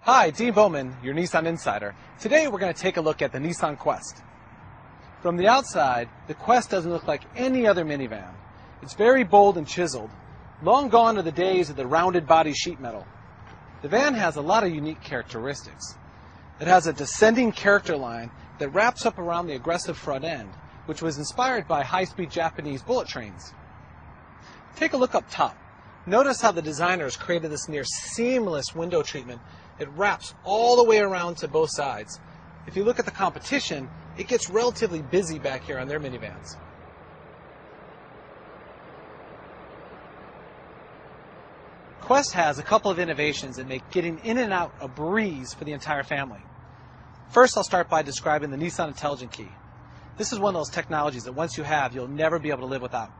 Hi, Dean Bowman, your Nissan Insider. Today we're going to take a look at the Nissan Quest. From the outside, the Quest doesn't look like any other minivan. It's very bold and chiseled. Long gone are the days of the rounded body sheet metal. The van has a lot of unique characteristics. It has a descending character line that wraps up around the aggressive front end, which was inspired by high-speed Japanese bullet trains. Take a look up top. Notice how the designers created this near seamless window treatment. It wraps all the way around to both sides. If you look at the competition, it gets relatively busy back here on their minivans. Quest has a couple of innovations that make getting in and out a breeze for the entire family. First, I'll start by describing the Nissan Intelligent Key. This is one of those technologies that once you have, you'll never be able to live without.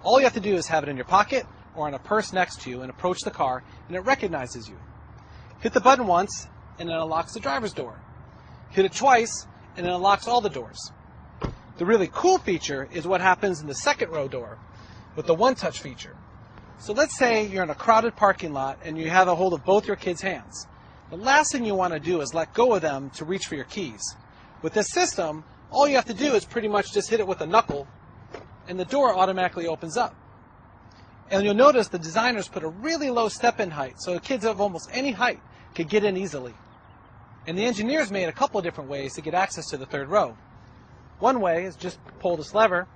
All you have to do is have it in your pocket or in a purse next to you and approach the car, and it recognizes you. Hit the button once, and it unlocks the driver's door. Hit it twice, and it unlocks all the doors. The really cool feature is what happens in the second row door with the one-touch feature. So let's say you're in a crowded parking lot and you have a hold of both your kids' hands. The last thing you want to do is let go of them to reach for your keys. With this system, all you have to do is pretty much just hit it with a knuckle, and the door automatically opens up. And you'll notice the designers put a really low step-in height, so kids of almost any height could get in easily. And the engineers made a couple of different ways to get access to the third row. One way is just pull this lever,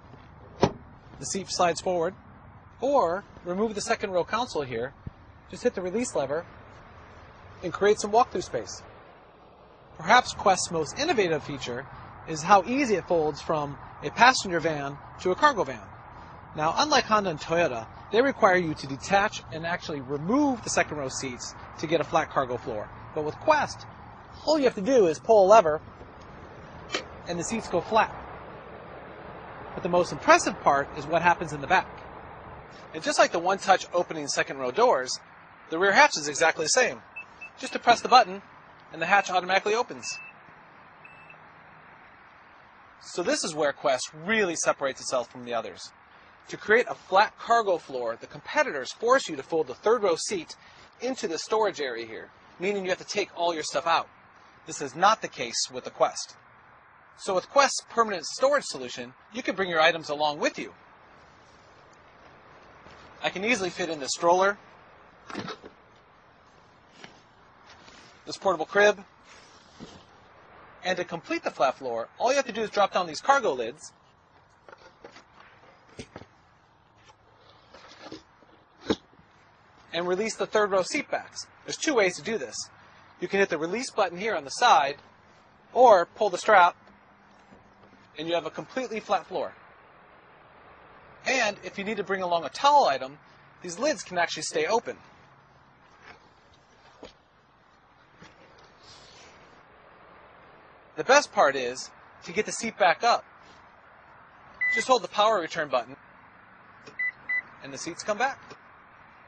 the seat slides forward, or remove the second row console here, just hit the release lever, and create some walk-through space. Perhaps Quest's most innovative feature is how easy it folds from a passenger van to a cargo van. Now, unlike Honda and Toyota, they require you to detach and actually remove the second row seats to get a flat cargo floor. But with Quest, all you have to do is pull a lever and the seats go flat. But the most impressive part is what happens in the back. And just like the one-touch opening second row doors, the rear hatch is exactly the same. Just to press the button and the hatch automatically opens. So this is where Quest really separates itself from the others. To create a flat cargo floor, the competitors force you to fold the third row seat into the storage area here, meaning you have to take all your stuff out. This is not the case with the Quest. So with Quest's permanent storage solution, you can bring your items along with you. I can easily fit in this stroller, this portable crib, and to complete the flat floor, all you have to do is drop down these cargo lids, and release the third row seat backs. There's two ways to do this. You can hit the release button here on the side, or pull the strap, and you have a completely flat floor. And if you need to bring along a towel item, these lids can actually stay open. The best part is, to get the seat back up, just hold the power return button, and the seats come back.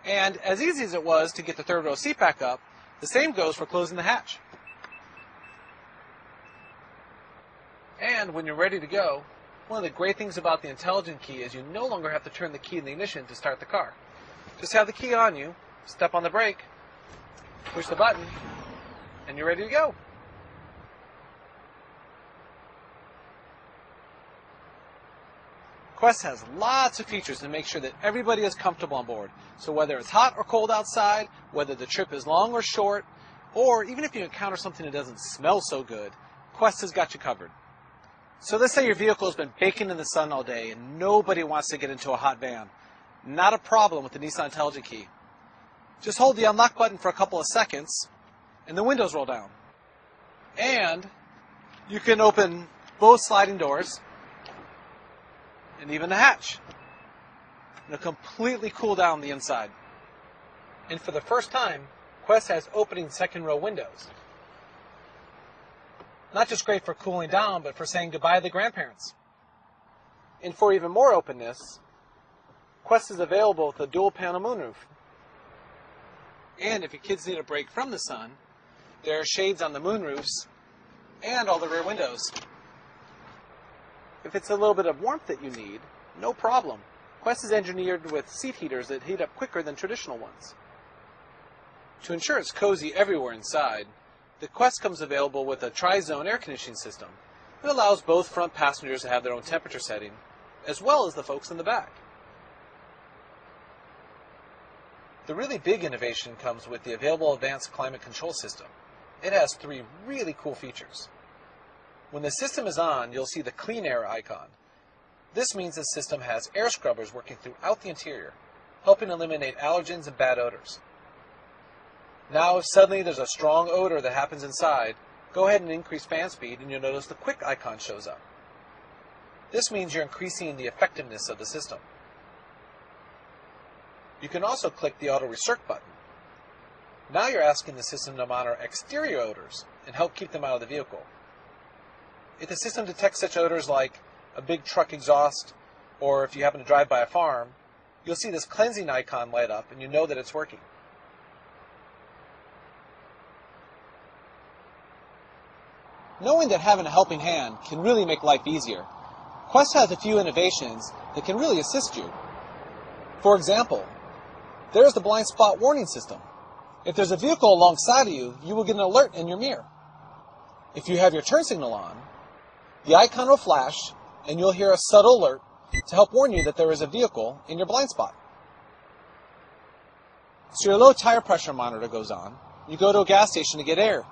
And as easy as it was to get the third row seat back up, the same goes for closing the hatch. And when you're ready to go, one of the great things about the Intelligent Key is you no longer have to turn the key in the ignition to start the car. Just have the key on you, step on the brake, push the button, and you're ready to go. Quest has lots of features to make sure that everybody is comfortable on board. So whether it's hot or cold outside, whether the trip is long or short, or even if you encounter something that doesn't smell so good, Quest has got you covered. So let's say your vehicle has been baking in the sun all day and nobody wants to get into a hot van. Not a problem with the Nissan Intelligent Key. Just hold the unlock button for a couple of seconds and the windows roll down. And you can open both sliding doors and even the hatch. And it'll completely cool down the inside. And for the first time, Quest has opening second row windows. Not just great for cooling down, but for saying goodbye to the grandparents. And for even more openness, Quest is available with a dual panel moonroof. And if your kids need a break from the sun, there are shades on the moonroofs and all the rear windows. If it's a little bit of warmth that you need, no problem. Quest is engineered with seat heaters that heat up quicker than traditional ones. To ensure it's cozy everywhere inside, the Quest comes available with a tri-zone air conditioning system. It allows both front passengers to have their own temperature setting, as well as the folks in the back. The really big innovation comes with the available advanced climate control system. It has 3 really cool features. When the system is on, you'll see the clean air icon. This means the system has air scrubbers working throughout the interior, helping eliminate allergens and bad odors. Now, if suddenly there's a strong odor that happens inside, go ahead and increase fan speed and you'll notice the quick icon shows up. This means you're increasing the effectiveness of the system. You can also click the auto recirc button. Now you're asking the system to monitor exterior odors and help keep them out of the vehicle. If the system detects such odors like a big truck exhaust, or if you happen to drive by a farm, you'll see this cleansing icon light up and you know that it's working. Knowing that having a helping hand can really make life easier, Quest has a few innovations that can really assist you. For example, there's the blind spot warning system. If there's a vehicle alongside of you, you will get an alert in your mirror. If you have your turn signal on, the icon will flash and you'll hear a subtle alert to help warn you that there is a vehicle in your blind spot. So your low tire pressure monitor goes on. You go to a gas station to get air.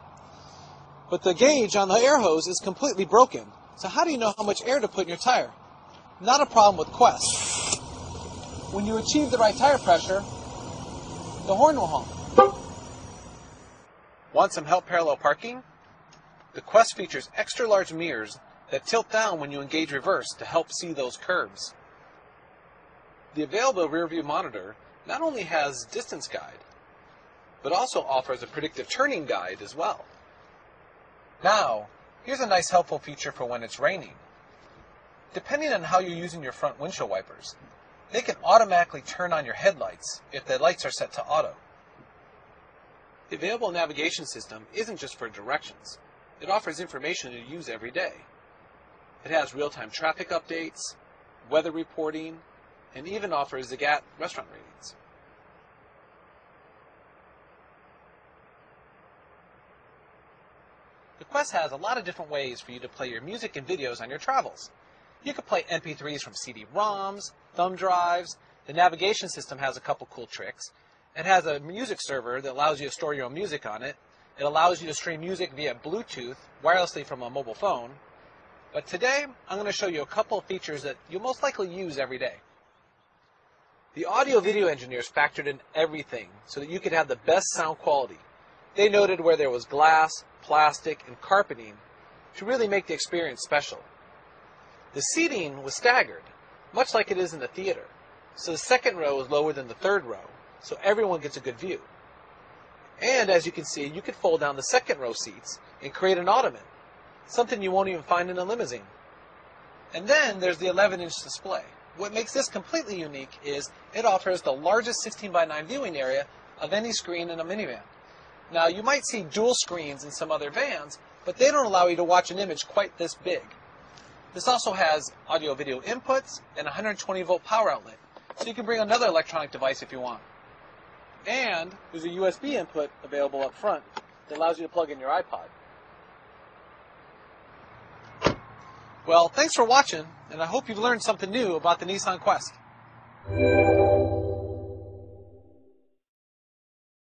But the gauge on the air hose is completely broken. So how do you know how much air to put in your tire? Not a problem with Quest. When you achieve the right tire pressure, the horn will honk. Want some help parallel parking? The Quest features extra large mirrors that tilt down when you engage reverse to help see those curves. The available rear view monitor not only has distance guide, but also offers a predictive turning guide as well. Now, here's a nice helpful feature for when it's raining. Depending on how you're using your front windshield wipers, they can automatically turn on your headlights if the lights are set to auto. The available navigation system isn't just for directions. It offers information to use every day. It has real-time traffic updates, weather reporting, and even offers Zagat restaurant ratings. The Quest has a lot of different ways for you to play your music and videos on your travels. You can play MP3s from CD-ROMs, thumb drives. The navigation system has a couple cool tricks. It has a music server that allows you to store your own music on it. It allows you to stream music via Bluetooth wirelessly from a mobile phone. But today, I'm going to show you a couple of features that you'll most likely use every day. The audio-video engineers factored in everything so that you could have the best sound quality. They noted where there was glass, plastic, and carpeting to really make the experience special. The seating was staggered, much like it is in the theater. So the second row is lower than the third row, so everyone gets a good view. And as you can see, you could fold down the second row seats and create an ottoman, something you won't even find in a limousine. And then there's the 11-inch display. What makes this completely unique is it offers the largest 16:9 viewing area of any screen in a minivan. Now, you might see dual screens in some other vans, but they don't allow you to watch an image quite this big. This also has audio-video inputs and a 120-volt power outlet, so you can bring another electronic device if you want. And there's a USB input available up front that allows you to plug in your iPod. Well, thanks for watching, and I hope you've learned something new about the Nissan Quest.